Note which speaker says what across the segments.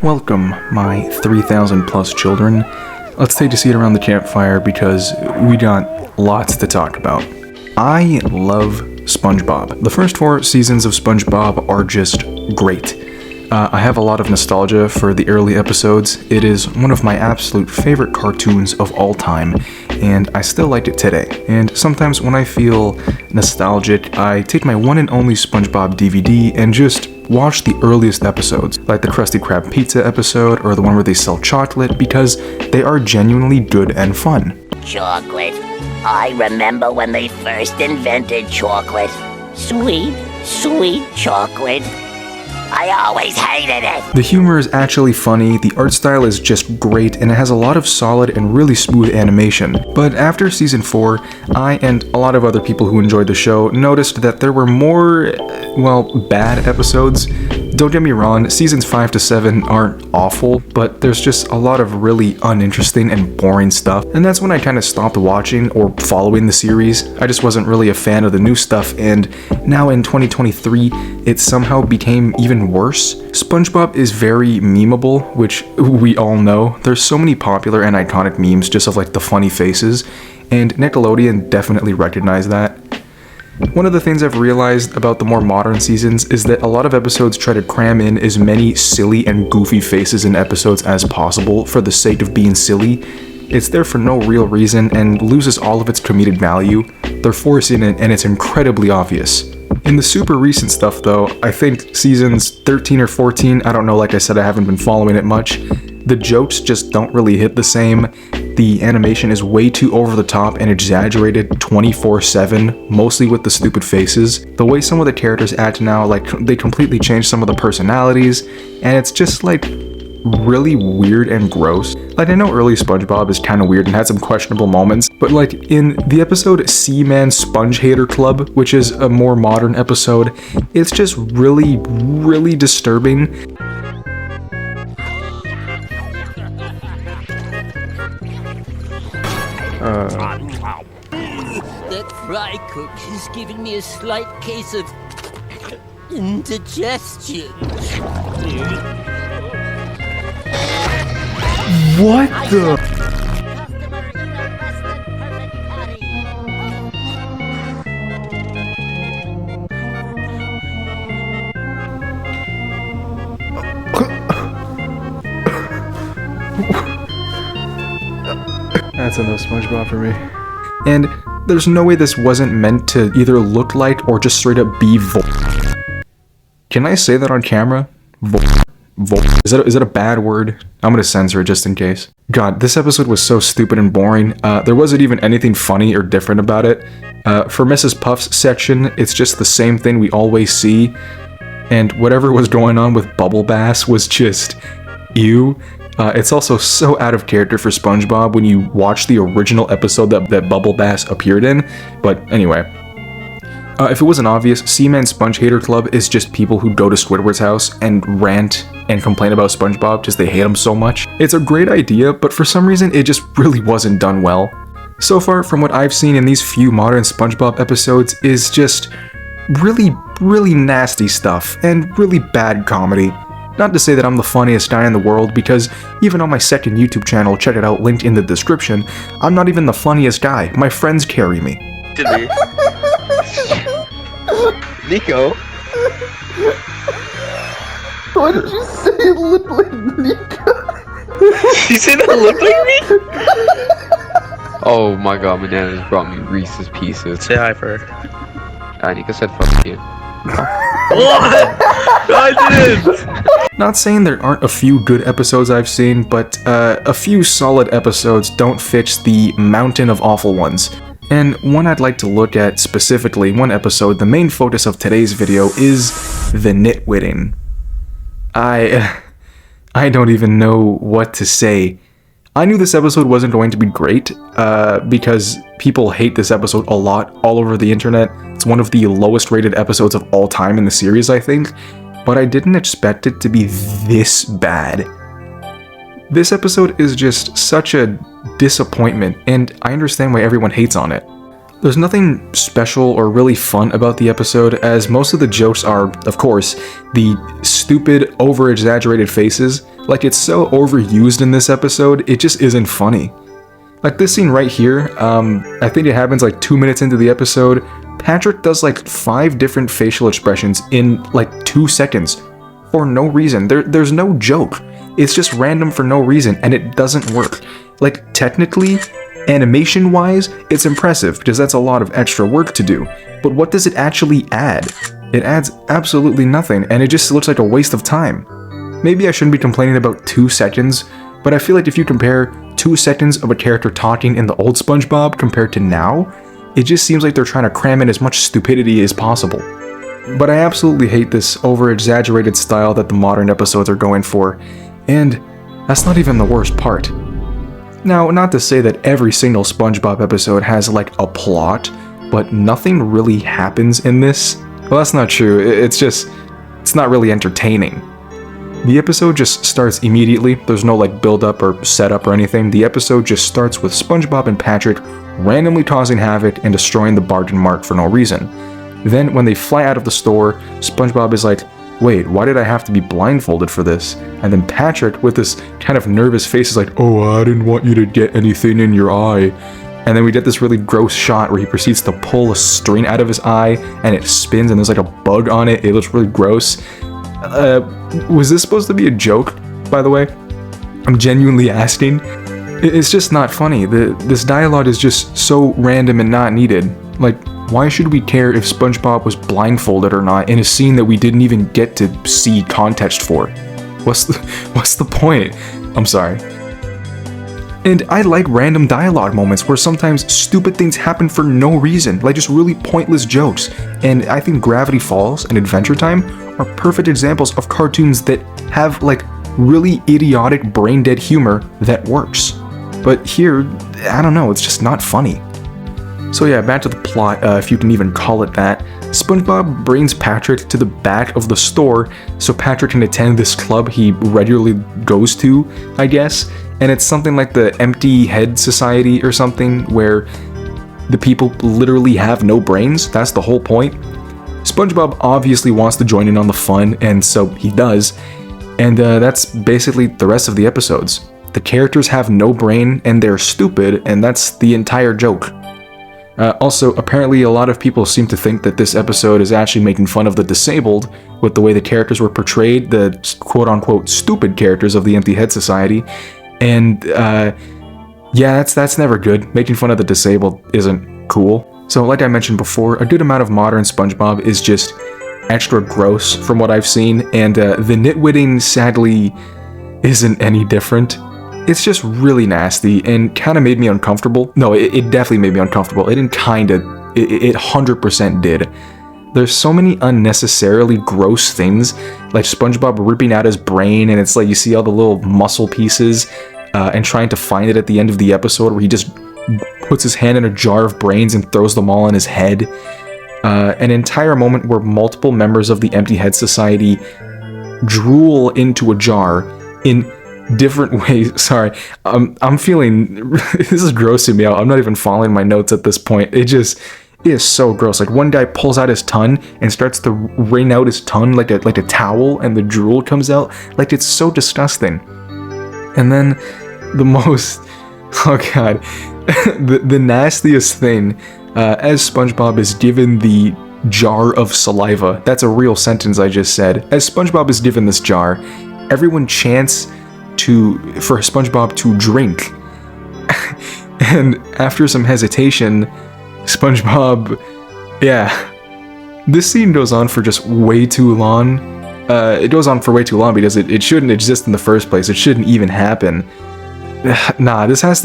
Speaker 1: Welcome, my 3,000 plus children. Let's take a seat around the campfire because we got lots to talk about. I love SpongeBob. The first 4 seasons of SpongeBob are just great. I have a lot of nostalgia for the early episodes. It is one of my absolute favorite cartoons of all time, and I still like it today. And sometimes when I feel nostalgic, I take my one and only SpongeBob DVD and just watch the earliest episodes, like the Krusty Krab Pizza episode or the one where they sell chocolate, because they are genuinely good and fun.
Speaker 2: Chocolate. I remember when they first invented chocolate. Sweet, sweet chocolate. I always hated it!
Speaker 1: The humor is actually funny, the art style is just great, and it has a lot of solid and really smooth animation. But after season 4, I and a lot of other people who enjoyed the show noticed that there were more, bad episodes. Don't get me wrong, seasons 5 to 7 aren't awful, but there's just a lot of really uninteresting and boring stuff, and that's when I kind of stopped watching or following the series. I just wasn't really a fan of the new stuff, and now in 2023, it somehow became even worse. SpongeBob is very memeable, which we all know. There's so many popular and iconic memes just of like the funny faces, and Nickelodeon definitely recognized that. One of the things I've realized about the more modern seasons is that a lot of episodes try to cram in as many silly and goofy faces in episodes as possible for the sake of being silly. It's there for no real reason and loses all of its comedic value. They're forcing it and it's incredibly obvious. In the super recent stuff though, I think seasons 13 or 14, I don't know, like I said, I haven't been following it much. The jokes just don't really hit the same. The animation is way too over the top and exaggerated 24/7, mostly with the stupid faces. The way some of the characters act now, like they completely changed some of the personalities, and it's just like really weird and gross. Like I know early SpongeBob is kind of weird and had some questionable moments, but like in the episode Seaman Sponge Hater Club, which is a more modern episode, it's just really, really disturbing.
Speaker 3: That fry cook is giving me a slight case of indigestion.
Speaker 1: What the? That's enough SpongeBob for me. And there's no way this wasn't meant to either look like or just straight up be Can I say that on camera? Is that a bad word? I'm gonna censor it just in case. God, this episode was so stupid and boring. There wasn't even anything funny or different about it. For Mrs. Puff's section, it's just the same thing we always see. And whatever was going on with Bubble Bass was just ew. It's also so out of character for SpongeBob when you watch the original episode that Bubble Bass appeared in. But anyway, if it wasn't obvious, Seaman Sponge Hater Club is just people who go to Squidward's house and rant and complain about SpongeBob because they hate him so much. It's a great idea, but for some reason it just really wasn't done well. So far from what I've seen in these few modern SpongeBob episodes is just really, really nasty stuff and really bad comedy. Not to say that I'm the funniest guy in the world, because even on my second YouTube channel, check it out, linked in the description, I'm not even the funniest guy. My friends carry me.
Speaker 4: Nico?
Speaker 5: Why did you say it looked like Nico?
Speaker 4: You said that looked like me? Oh my god, my dad has brought me Reese's Pieces.
Speaker 6: Say hi for her.
Speaker 4: Nico said fuck you.
Speaker 6: What? I didn't!
Speaker 1: Not saying there aren't a few good episodes I've seen, but a few solid episodes don't fix the mountain of awful ones. And one I'd like to look at specifically, one episode, the main focus of today's video is the nitwitting. I don't even know what to say. I knew this episode wasn't going to be great, because people hate this episode a lot all over the internet. It's one of the lowest rated episodes of all time in the series, I think, but I didn't expect it to be this bad. This episode is just such a disappointment, and I understand why everyone hates on it. There's nothing special or really fun about the episode, as most of the jokes are, of course, the stupid, over-exaggerated faces. Like, it's so overused in this episode, it just isn't funny. Like this scene right here, I think it happens like 2 minutes into the episode. Patrick does like 5 different facial expressions in like 2 seconds for no reason. There's no joke. It's just random for no reason, and it doesn't work. Like, technically, animation-wise, it's impressive because that's a lot of extra work to do. But what does it actually add? It adds absolutely nothing, and it just looks like a waste of time. Maybe I shouldn't be complaining about 2 seconds, but I feel like if you compare 2 seconds of a character talking in the old SpongeBob compared to now, it just seems like they're trying to cram in as much stupidity as possible. But I absolutely hate this over-exaggerated style that the modern episodes are going for, and that's not even the worst part. Now, not to say that every single SpongeBob episode has like a plot, but nothing really happens in this. Well, that's not true, it's not really entertaining. The episode just starts immediately. There's no like build-up or setup or anything. The episode just starts with SpongeBob and Patrick randomly causing havoc and destroying the Bargain Mart for no reason. Then when they fly out of the store, SpongeBob is like, wait, why did I have to be blindfolded for this? And then Patrick, with this kind of nervous face, is like, oh, I didn't want you to get anything in your eye. And then we get this really gross shot where he proceeds to pull a string out of his eye and it spins and there's like a bug on it. It looks really gross. Was this supposed to be a joke, by the way? I'm genuinely asking. It's just not funny. This dialogue is just so random and not needed. Like, why should we care if SpongeBob was blindfolded or not in a scene that we didn't even get to see context for? What's the point? I'm sorry. And I like random dialogue moments where sometimes stupid things happen for no reason, like just really pointless jokes. And I think Gravity Falls and Adventure Time are perfect examples of cartoons that have like really idiotic brain-dead humor that works. But here, I don't know, it's just not funny. So yeah, back to the plot, if you can even call it that. SpongeBob brings Patrick to the back of the store so Patrick can attend this club he regularly goes to, I guess. And it's something like the Empty Head Society or something, where the people literally have no brains. That's the whole point. SpongeBob obviously wants to join in on the fun, and so he does. And that's basically the rest of the episodes. The characters have no brain, and they're stupid, and that's the entire joke. Also, apparently a lot of people seem to think that this episode is actually making fun of the disabled with the way the characters were portrayed, the quote-unquote stupid characters of the Empty Head Society. And, yeah, that's never good. Making fun of the disabled isn't cool. So, like I mentioned before, a good amount of modern SpongeBob is just extra gross from what I've seen, and the nitwitting, sadly, isn't any different. It's just really nasty and kind of made me uncomfortable. No, it definitely made me uncomfortable. It 100% did. There's so many unnecessarily gross things, like SpongeBob ripping out his brain, and it's like you see all the little muscle pieces, and trying to find it at the end of the episode where he just puts his hand in a jar of brains and throws them all on his head. An entire moment where multiple members of the Empty Head Society drool into a jar in different ways. Sorry, I'm feeling this is grossing me out. I'm not even following my notes at this point. It is so gross. Like, one guy pulls out his tongue and starts to wring out his tongue like a towel, and the drool comes out. Like, it's so disgusting. And then the most, oh god, the nastiest thing, as SpongeBob is given the jar of saliva. That's a real sentence I just said. As SpongeBob is given this jar, everyone chants for SpongeBob to drink. And after some hesitation, SpongeBob, yeah. This scene goes on for just way too long. It goes on for way too long because it shouldn't exist in the first place. It shouldn't even happen. Nah, this has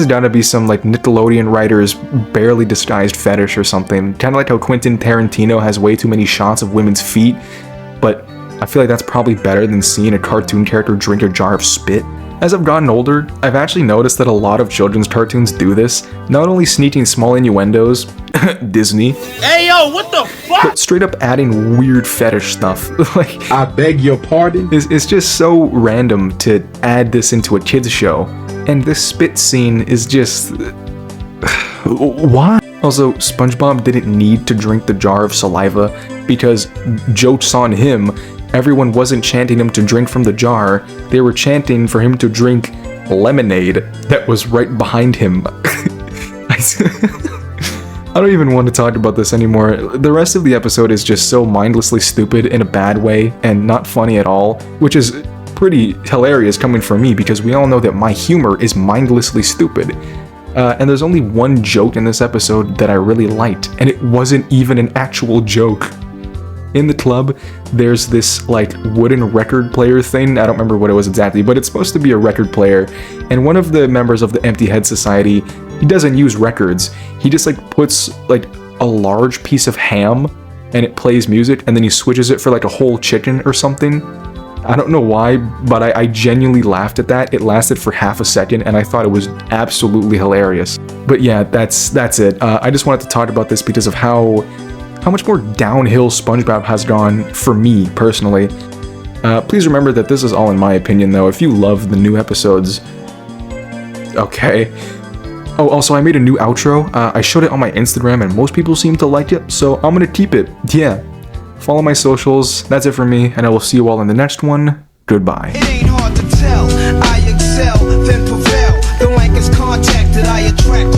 Speaker 1: gotta be some like Nickelodeon writer's barely disguised fetish or something. Kinda like how Quentin Tarantino has way too many shots of women's feet, but I feel like that's probably better than seeing a cartoon character drink a jar of spit. As I've gotten older, I've actually noticed that a lot of children's cartoons do this, not only sneaking small innuendos, Disney,
Speaker 7: hey yo, what the fuck?
Speaker 1: but straight up adding weird fetish stuff. Like,
Speaker 5: I beg your pardon?
Speaker 1: it's just so random to add this into a kid's show, and this spit scene is just... why? Also, SpongeBob didn't need to drink the jar of saliva because, joke's on him, everyone wasn't chanting him to drink from the jar, they were chanting for him to drink lemonade that was right behind him. I don't even want to talk about this anymore. The rest of the episode is just so mindlessly stupid in a bad way and not funny at all, which is pretty hilarious coming from me because we all know that my humor is mindlessly stupid. And there's only one joke in this episode that I really liked, and it wasn't even an actual joke. In the club, there's this like wooden record player thing. I don't remember what it was exactly, but it's supposed to be a record player. And one of the members of the Empty Head Society, he doesn't use records. He just like puts like a large piece of ham and it plays music, and then he switches it for like a whole chicken or something. I don't know why, but I genuinely laughed at that. It lasted for half a second, and I thought it was absolutely hilarious. But yeah, that's it. I just wanted to talk about this because of how much more downhill SpongeBob has gone for me, personally. Please remember that this is all in my opinion, though. If you love the new episodes... Okay. Oh, also, I made a new outro. I showed it on my Instagram, and most people seem to like it, so I'm gonna keep it. Yeah. Follow my socials. That's it for me, and I will see you all in the next one. Goodbye.
Speaker 8: It ain't hard to tell. I excel, then prevail. The rank is contacted, I attract